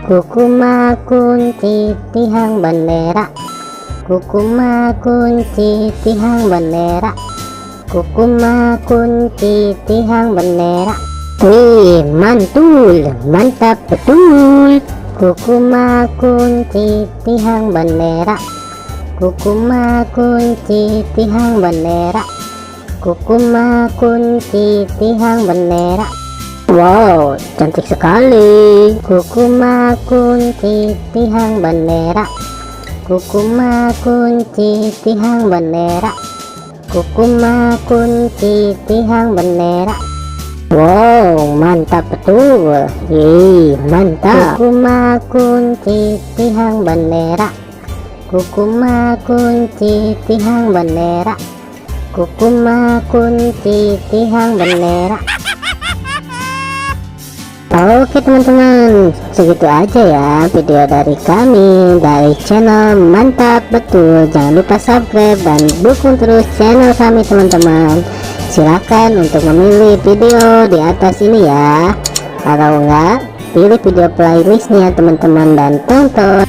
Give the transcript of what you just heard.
Kukuma kunci tihang bendera, kukuma kunci tihang bendera, kukuma kunci tihang bendera. Wih, mantul, mantap betul. Kukuma kunci tihang bendera, kukuma kunci tihang bendera, kukuma kunci tihang bendera. Wow, cantik sekali. Kukuma kunci tihang bendera, kukuma kunci tihang bendera, kukuma kunci tihang bendera. Wow, mantap betul. Mantap. Kukuma kunci tihang bendera, kukuma kunci tihang bendera, kukuma kunci tihang bendera. Oke teman-teman, segitu aja ya video dari kami dari channel Mantap Betul. Jangan lupa subscribe dan dukung terus channel kami teman-teman. Silakan untuk memilih video di atas ini ya. Kalau enggak, pilih video playlistnya teman-teman dan tonton.